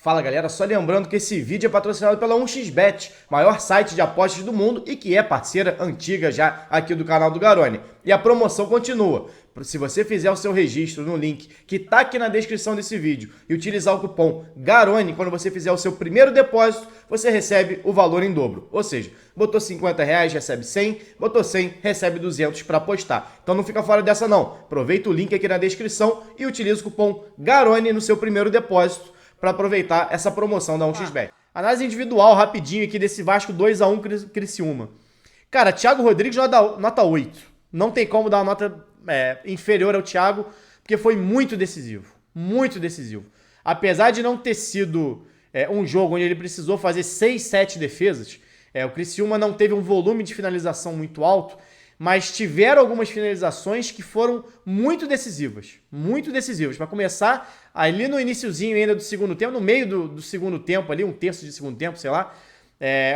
Fala galera, só lembrando que esse vídeo é patrocinado pela 1xBet, maior site de apostas do mundo e que é parceira antiga já aqui do canal do Garone. E a promoção continua. Se você fizer o seu registro no link que está aqui na descrição desse vídeo e utilizar o cupom GARONE, quando você fizer o seu primeiro depósito, você recebe o valor em dobro. Ou seja, botou R$50, recebe 100, botou 100, recebe 200 para apostar. Então não fica fora dessa não. Aproveita o link aqui na descrição e utiliza o cupom GARONE no seu primeiro depósito para aproveitar essa promoção da 1xBet. Análise individual rapidinho aqui desse Vasco 2-1 Criciúma. Cara, Thiago Rodrigues nota 8. Não tem como dar uma nota inferior ao Thiago, porque foi muito decisivo. Muito decisivo. Apesar de não ter sido um jogo onde ele precisou fazer 6, 7 defesas, o Criciúma não teve um volume de finalização muito alto, mas tiveram algumas finalizações que foram muito decisivas. Muito decisivas. Para começar, ali no iniciozinho ainda do segundo tempo, no meio do segundo tempo ali, um terço de segundo tempo, sei lá,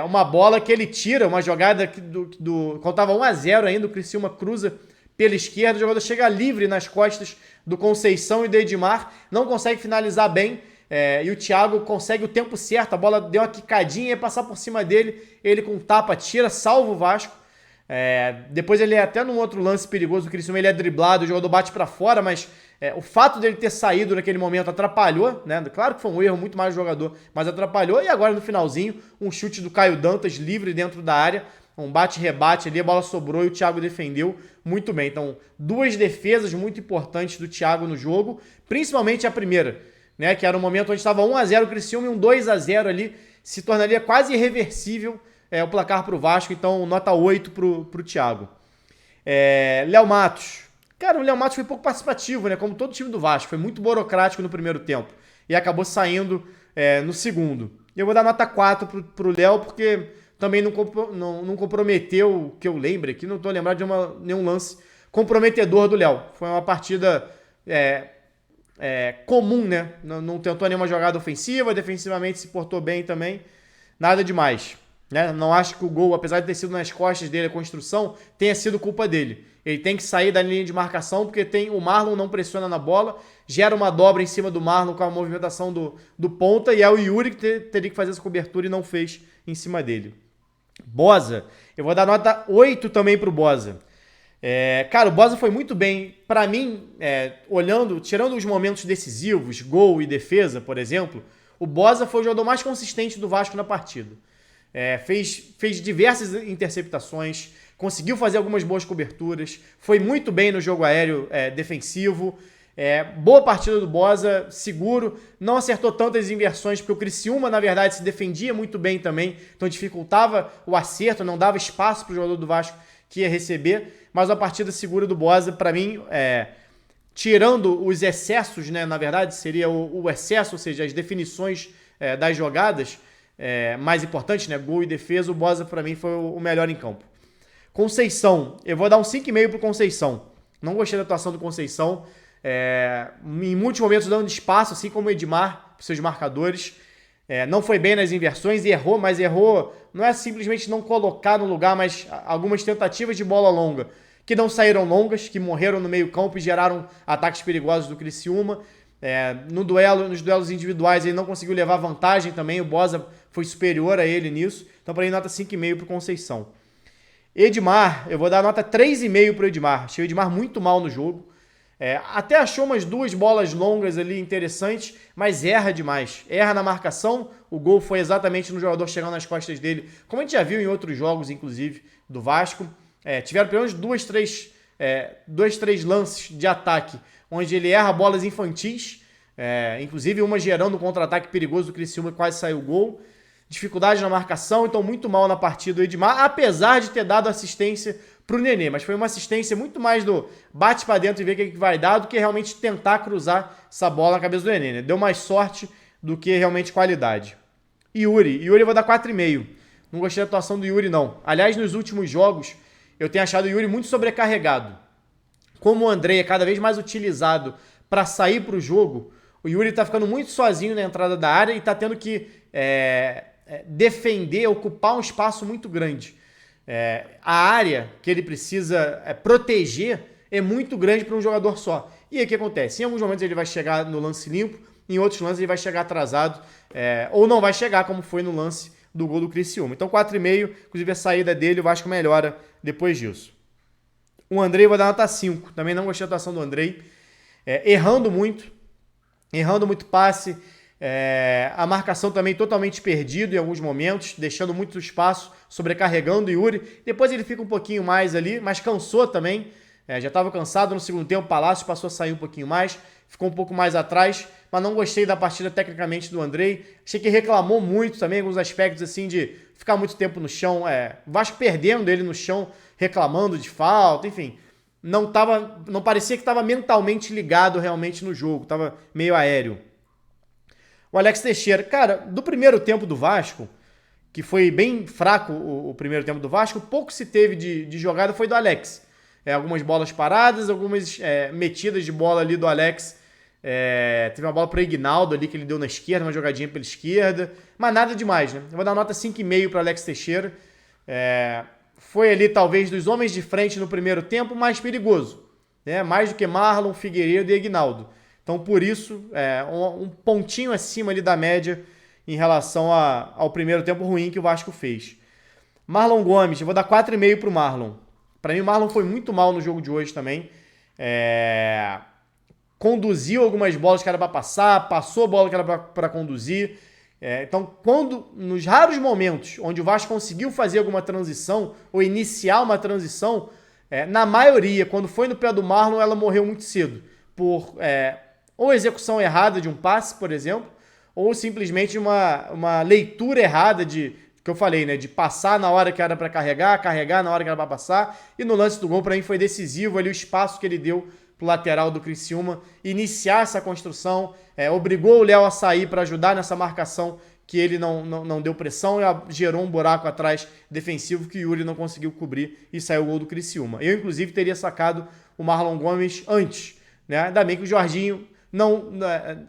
uma bola que ele tira, uma jogada quando estava 1-0 ainda, o Criciúma cruza pela esquerda, o jogador chega livre nas costas do Conceição e do Edmar, não consegue finalizar bem, e o Thiago consegue o tempo certo, a bola deu uma quicadinha, ia passar por cima dele, ele com tapa tira, salva o Vasco. Depois ele até num outro lance perigoso do Criciúma, ele é driblado, o jogador bate pra fora, mas o fato dele ter saído naquele momento atrapalhou, né? Claro que foi um erro muito mais do jogador, mas atrapalhou. E agora no finalzinho, um chute do Caio Dantas livre dentro da área, um bate-rebate ali, a bola sobrou e o Thiago defendeu muito bem. Então, duas defesas muito importantes do Thiago no jogo, principalmente a primeira, né? Que era um momento onde estava 1-0 o Criciúma e um 2-0 ali, se tornaria quase irreversível o placar para o Vasco, então nota 8 pro Thiago. Léo Matos. Cara, o Léo Matos foi pouco participativo, né? Como todo time do Vasco. Foi muito burocrático no primeiro tempo. E acabou saindo no segundo. E eu vou dar nota 4 pro Léo, porque também não comprometeu, que eu lembre aqui, não estou lembrado de nenhum lance comprometedor do Léo. Foi uma partida comum, né? Não tentou nenhuma jogada ofensiva, defensivamente se portou bem também. Nada demais. Né? Não acho que o gol, apesar de ter sido nas costas dele a construção, tenha sido culpa dele. Ele tem que sair da linha de marcação porque o Marlon não pressiona na bola, gera uma dobra em cima do Marlon com a movimentação do ponta e é o Yuri que teria que fazer essa cobertura e não fez em cima dele. Boza, eu vou dar nota 8 também pro Boza. Cara, o Boza foi muito bem. Pra mim, tirando os momentos decisivos, gol e defesa, por exemplo, o Boza foi o jogador mais consistente do Vasco na partida. Fez diversas interceptações, conseguiu fazer algumas boas coberturas, foi muito bem no jogo aéreo defensivo, boa partida do Boza, seguro, não acertou tantas inversões, porque o Criciúma, na verdade, se defendia muito bem também, então dificultava o acerto, não dava espaço para o jogador do Vasco que ia receber, mas a partida segura do Boza, para mim, tirando os excessos, né, na verdade, seria o excesso, ou seja, as definições das jogadas, mais importante, né? Gol e defesa, o Boza pra mim foi o melhor em campo. Conceição, eu vou dar um 5,5 pro Conceição. Não gostei da atuação do Conceição. Em muitos momentos dando espaço, assim como o Edmar, para seus marcadores. Não foi bem nas inversões e errou, mas errou. Não é simplesmente não colocar no lugar, mas algumas tentativas de bola longa que não saíram longas, que morreram no meio campo e geraram ataques perigosos do Criciúma. Nos duelos individuais ele não conseguiu levar vantagem também, o Boza foi superior a ele nisso, então para ele nota 5,5 para o Conceição. Edmar, eu vou dar nota 3,5 para o Edmar, achei o Edmar muito mal no jogo, até achou umas duas bolas longas ali interessantes, mas erra demais, erra na marcação, o gol foi exatamente no jogador chegando nas costas dele, como a gente já viu em outros jogos inclusive do Vasco, tiveram pelo menos dois, três lances de ataque, onde ele erra bolas infantis, inclusive uma gerando um contra-ataque perigoso do Criciúma e quase saiu o gol. Dificuldade na marcação, então muito mal na partida o Edmar, apesar de ter dado assistência pro Nenê, mas foi uma assistência muito mais do bate pra dentro e ver o que vai dar do que realmente tentar cruzar essa bola na cabeça do Nenê, né? Deu mais sorte do que realmente qualidade. Yuri eu vou dar 4,5. Não gostei da atuação do Yuri não. Aliás, nos últimos jogos eu tenho achado o Yuri muito sobrecarregado. Como o André é cada vez mais utilizado para sair para o jogo, o Yuri está ficando muito sozinho na entrada da área e está tendo que defender, ocupar um espaço muito grande. A área que ele precisa proteger é muito grande para um jogador só. E aí o que acontece? Em alguns momentos ele vai chegar no lance limpo, em outros lances ele vai chegar atrasado, ou não vai chegar, como foi no lance do gol do Criciúma. Então 4,5, inclusive a saída dele, o Vasco melhora depois disso. O Andrei eu vou dar nota 5, também não gostei da atuação do Andrei, errando muito passe, a marcação também totalmente perdido em alguns momentos, deixando muito espaço, sobrecarregando o Yuri. Depois ele fica um pouquinho mais ali, mas cansou também. Já estava cansado no segundo tempo, o Palácio passou a sair um pouquinho mais, ficou um pouco mais atrás, mas não gostei da partida tecnicamente do Andrei. Achei que reclamou muito também, alguns aspectos assim de ficar muito tempo no chão, o Vasco perdendo ele no chão, reclamando de falta, enfim. Não parecia que estava mentalmente ligado realmente no jogo, estava meio aéreo. O Alex Teixeira, cara, do primeiro tempo do Vasco, que foi bem fraco o primeiro tempo do Vasco, pouco se teve de jogada foi do Alex. Algumas bolas paradas, algumas metidas de bola ali do Alex. Teve uma bola para o Ignaldo ali que ele deu na esquerda, uma jogadinha pela esquerda, mas nada demais, né? Eu vou dar nota 5,5 para Alex Teixeira. Foi ali talvez dos homens de frente no primeiro tempo mais perigoso, né? Mais do que Marlon, Figueiredo e Ignaldo. Então por isso, um pontinho acima ali da média em relação ao primeiro tempo ruim que o Vasco fez. Marlon Gomes, eu vou dar 4,5 para o Marlon. Para mim o Marlon foi muito mal no jogo de hoje também. Conduziu algumas bolas que era para passar, passou a bola que era para conduzir. Então, nos raros momentos onde o Vasco conseguiu fazer alguma transição ou iniciar uma transição, na maioria, quando foi no pé do Marlon, ela morreu muito cedo. Por ou execução errada de um passe, por exemplo, ou simplesmente uma leitura errada que eu falei, né, de passar na hora que era para carregar na hora que era para passar, e no lance do gol para mim foi decisivo ali o espaço que ele deu pro lateral do Criciúma iniciar essa construção, obrigou o Léo a sair para ajudar nessa marcação que ele não deu pressão e gerou um buraco atrás defensivo que o Yuri não conseguiu cobrir e saiu o gol do Criciúma. Eu, inclusive, teria sacado o Marlon Gomes antes, né? Ainda bem que o Jorginho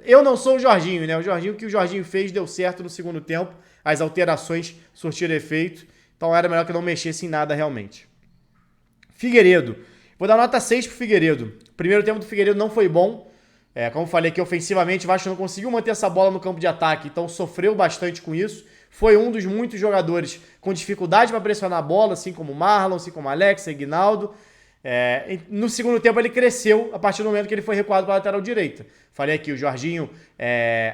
eu não sou o Jorginho, né? O que o Jorginho fez deu certo no segundo tempo, as alterações surtiram efeito, então era melhor que não mexesse em nada realmente. Figueiredo, vou dar nota 6 pro Figueiredo. O primeiro tempo do Figueiredo não foi bom, como falei aqui, ofensivamente o Vasco não conseguiu manter essa bola no campo de ataque, então sofreu bastante com isso. Foi um dos muitos jogadores com dificuldade para pressionar a bola, assim como o Marlon, assim como o Alex, Ignaldo. No segundo tempo ele cresceu a partir do momento que ele foi recuado para a lateral direita. Falei aqui, o Jorginho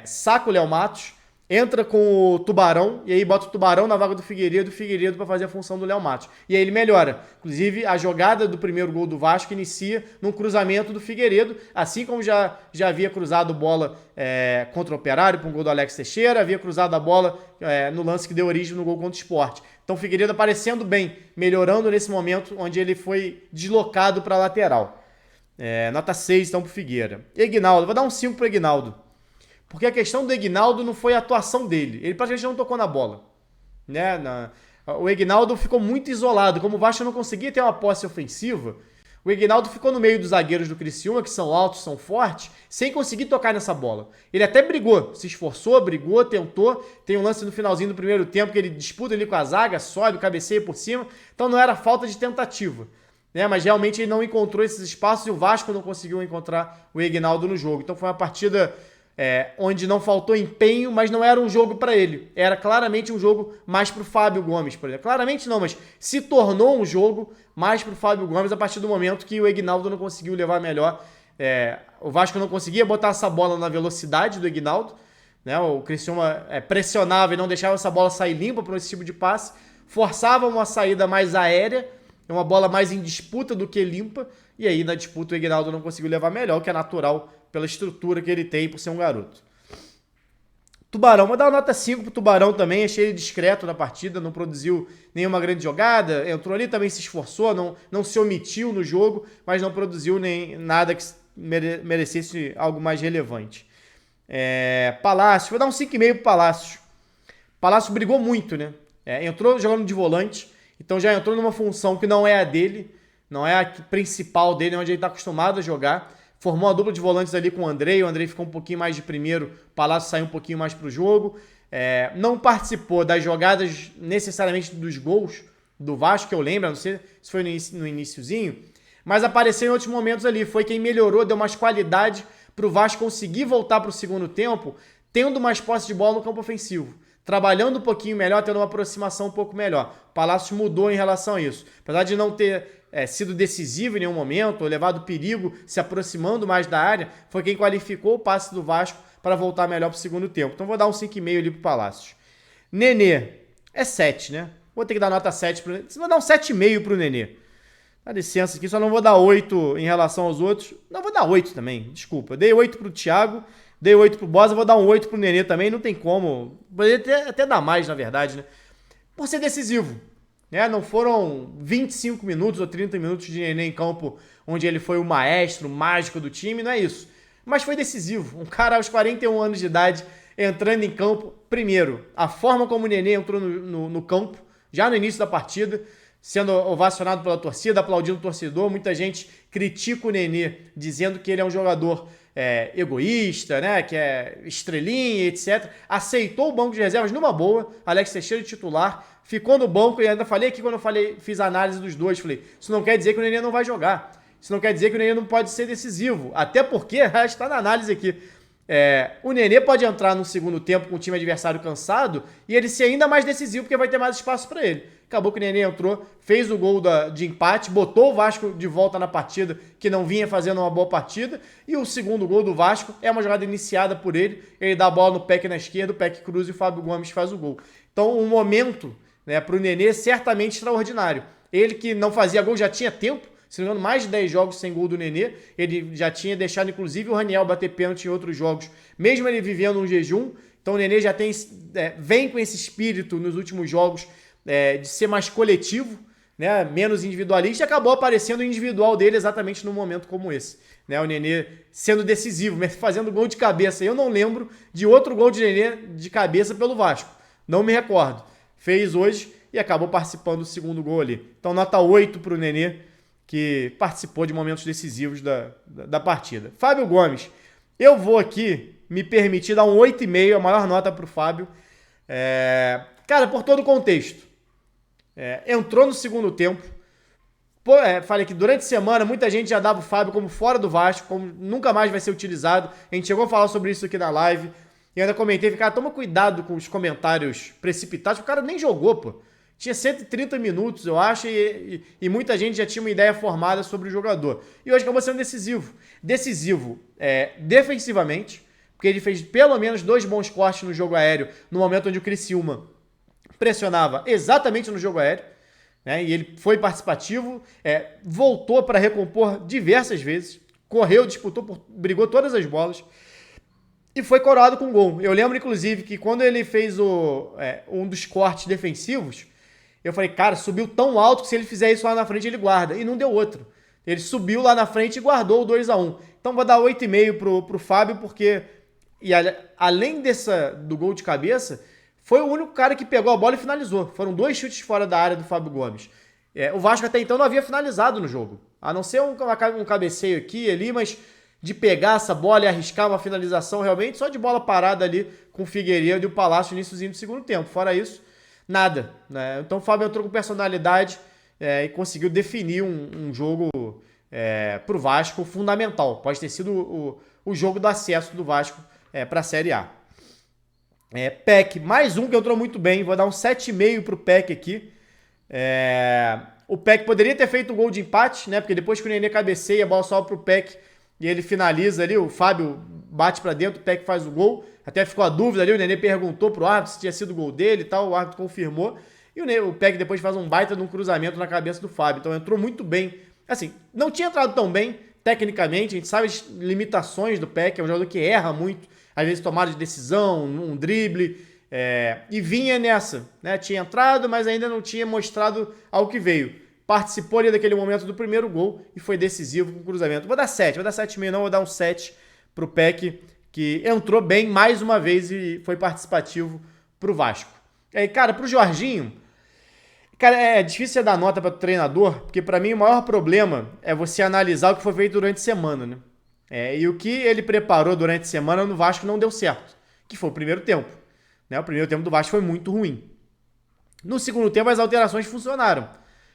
saca o Léo Matos, entra com o Tubarão, e aí bota o Tubarão na vaga do Figueiredo para fazer a função do Léo Matos. E aí ele melhora. Inclusive, a jogada do primeiro gol do Vasco inicia num cruzamento do Figueiredo, assim como já havia cruzado bola contra o Operário, para um gol do Alex Teixeira, havia cruzado a bola no lance que deu origem no gol contra o Sport. Então o Figueiredo aparecendo bem, melhorando nesse momento onde ele foi deslocado para a lateral. Nota 6 então pro Figueira. Ignaldo, vou dar um 5 pro Ignaldo. Porque a questão do Ignaldo não foi a atuação dele. Ele praticamente não tocou na bola, né? O Ignaldo ficou muito isolado. Como o Vasco não conseguia ter uma posse ofensiva, o Ignaldo ficou no meio dos zagueiros do Criciúma, que são altos, são fortes, sem conseguir tocar nessa bola. Ele até brigou, se esforçou, brigou, tentou. Tem um lance no finalzinho do primeiro tempo que ele disputa ali com a zaga, sobe, cabeceia por cima. Então não era falta de tentativa, né? Mas realmente ele não encontrou esses espaços e o Vasco não conseguiu encontrar o Ignaldo no jogo. Então foi uma partida onde não faltou empenho, mas não era um jogo para ele. Era claramente um jogo mais para o Fábio Gomes, por exemplo. Claramente não, mas se tornou um jogo mais para o Fábio Gomes a partir do momento que o Ignaldo não conseguiu levar melhor. O Vasco não conseguia botar essa bola na velocidade do Ignaldo, né? O Criciúma pressionava e não deixava essa bola sair limpa para esse tipo de passe, forçava uma saída mais aérea, uma bola mais em disputa do que limpa, e aí na disputa o Ignaldo não conseguiu levar melhor, o que é natural pela estrutura que ele tem por ser um garoto. Tubarão, vou dar uma nota 5 pro Tubarão também, achei ele discreto na partida, não produziu nenhuma grande jogada, entrou ali, também se esforçou, não se omitiu no jogo, mas não produziu nem nada que merecesse algo mais relevante. Palácio, vou dar um 5,5 pro Palácio. Palácio brigou muito, né? Entrou jogando de volante, então já entrou numa função que não é a dele, não é a principal dele, onde ele está acostumado a jogar. Formou a dupla de volantes ali com o Andrei ficou um pouquinho mais de primeiro, o Palácio saiu um pouquinho mais para o jogo. Não participou das jogadas necessariamente dos gols do Vasco, que eu lembro, não sei se foi no iniciozinho, mas apareceu em outros momentos ali, foi quem melhorou, deu mais qualidade para o Vasco conseguir voltar para o segundo tempo, tendo mais posse de bola no campo ofensivo. Trabalhando um pouquinho melhor, tendo uma aproximação um pouco melhor. O Palácio mudou em relação a isso. Apesar de não ter sido decisivo em nenhum momento, ou levado perigo se aproximando mais da área, foi quem qualificou o passe do Vasco para voltar melhor para o segundo tempo. Então vou dar um 5,5 ali para o Palácio. Nenê, é 7, né? Vou ter que dar nota 7 para o Nenê. Vou dar um 7,5 para o Nenê. Dá licença aqui, só não vou dar 8 em relação aos outros. Não, vou dar 8 também, desculpa. Eu dei 8 para o Thiago, dei 8 para o Bosa, vou dar um 8 para o Nenê também, não tem como. Poderia até dar mais, na verdade, né? Por ser decisivo. Né? Não foram 25 minutos ou 30 minutos de Nenê em campo onde ele foi o maestro, o mágico do time, não é isso. Mas foi decisivo. Um cara aos 41 anos de idade entrando em campo. Primeiro, a forma como o Nenê entrou no campo, já no início da partida, sendo ovacionado pela torcida, aplaudindo o torcedor. Muita gente critica o Nenê, dizendo que ele é um jogador egoísta, né? Que é estrelinha, etc. Aceitou o banco de reservas numa boa. Alex Teixeira de titular. Ficou no banco e ainda falei aqui quando eu fiz a análise dos dois. Falei, isso não quer dizer que o Nenê não vai jogar. Isso não quer dizer que o Nenê não pode ser decisivo. Até porque, está na análise aqui, o Nenê pode entrar no segundo tempo com o time adversário cansado e ele ser ainda mais decisivo porque vai ter mais espaço para ele. Acabou que o Nenê entrou, fez o gol de empate, botou o Vasco de volta na partida, que não vinha fazendo uma boa partida, e o segundo gol do Vasco é uma jogada iniciada por ele dá a bola no Peck na esquerda, o Peck cruza e o Fábio Gomes faz o gol. Então, um momento, né, para o Nenê certamente extraordinário. Ele que não fazia gol já tinha tempo, se não me engano, mais de 10 jogos sem gol do Nenê. Ele já tinha deixado, inclusive, o Raniel bater pênalti em outros jogos, mesmo ele vivendo um jejum. Então o Nenê já vem com esse espírito nos últimos jogos de ser mais coletivo, né, menos individualista, e acabou aparecendo o individual dele exatamente num momento como esse. Né, o Nenê sendo decisivo, fazendo gol de cabeça. Eu não lembro de outro gol de Nenê de cabeça pelo Vasco. Não me recordo. Fez hoje e acabou participando do segundo gol ali. Então nota 8 para o Nenê, que participou de momentos decisivos da partida. Fábio Gomes, eu vou aqui me permitir dar um 8,5, a maior nota para o Fábio. Cara, por todo o contexto. Entrou no segundo tempo. Falei que durante a semana muita gente já dava o Fábio como fora do Vasco, como nunca mais vai ser utilizado. A gente chegou a falar sobre isso aqui na live. E ainda comentei, cara, toma cuidado com os comentários precipitados, porque o cara nem jogou, pô. Tinha 130 minutos, eu acho, e muita gente já tinha uma ideia formada sobre o jogador. E hoje acabou sendo decisivo. Decisivo defensivamente, porque ele fez pelo menos 2 bons cortes no jogo aéreo, no momento onde o Criciúma pressionava exatamente no jogo aéreo, né? E ele foi participativo, voltou para recompor diversas vezes, correu, disputou, brigou todas as bolas, e foi coroado com gol. Eu lembro, inclusive, que quando ele fez um dos cortes defensivos, eu falei, cara, subiu tão alto que se ele fizer isso lá na frente, ele guarda. E não deu outro. Ele subiu lá na frente e guardou o 2-1. Então vou dar 8,5 pro Fábio, porque além do gol de cabeça, foi o único cara que pegou a bola e finalizou. Foram 2 chutes fora da área do Fábio Gomes. O Vasco até então não havia finalizado no jogo. A não ser um cabeceio aqui e ali, mas de pegar essa bola e arriscar uma finalização realmente, só de bola parada ali com o Figueiredo e o Palácio no iníciozinho do segundo tempo. Fora isso, nada. Né? Então o Fábio entrou com personalidade e conseguiu definir um jogo pro Vasco fundamental. Pode ter sido o jogo do acesso do Vasco para a Série A. Peck, mais um que entrou muito bem. Vou dar um 7,5 pro Peck aqui. O Peck poderia ter feito o gol de empate, né? Porque depois que o Nenê cabeceia, a bola sobe pro Peck e ele finaliza ali, o Fábio bate para dentro, o Peck faz o gol. Até ficou a dúvida ali, o Nenê perguntou pro árbitro se tinha sido o gol dele e tal, o árbitro confirmou. E o Peck depois faz um baita de um cruzamento na cabeça do Fábio. Então entrou muito bem. Assim, não tinha entrado tão bem tecnicamente, a gente sabe as limitações do Peck, é um jogador que erra muito, às vezes tomada de decisão, um drible, e vinha nessa, né? Tinha entrado, mas ainda não tinha mostrado ao que veio. Participou ali daquele momento do primeiro gol e foi decisivo com o cruzamento. Vou dar 7,5 não, vou dar um 7 pro Peck, que entrou bem mais uma vez e foi participativo pro Vasco. E aí, cara, pro Jorginho, cara, é difícil dar nota para o treinador, porque para mim o maior problema é você analisar o que foi feito durante a semana, né? E o que ele preparou durante a semana no Vasco não deu certo, que foi o primeiro tempo. Né? O primeiro tempo do Vasco foi muito ruim. No segundo tempo as alterações funcionaram.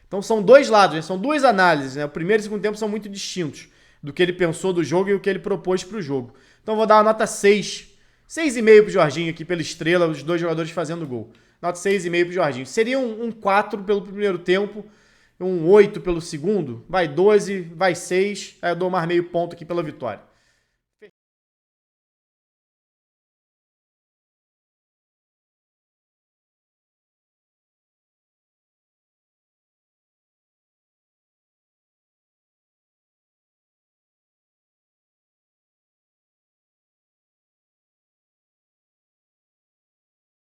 Então são dois lados, né? São duas análises. Né? O primeiro e o segundo tempo são muito distintos. do que ele pensou do jogo e o que ele propôs para o jogo. Então vou dar uma nota 6. 6,5 pro Jorginho aqui pela estrela, os dois jogadores fazendo gol. Nota 6,5 pro Jorginho. Seria um 4 pelo primeiro tempo, um 8 pelo segundo, vai 12, vai 6, aí eu dou mais meio ponto aqui pela vitória.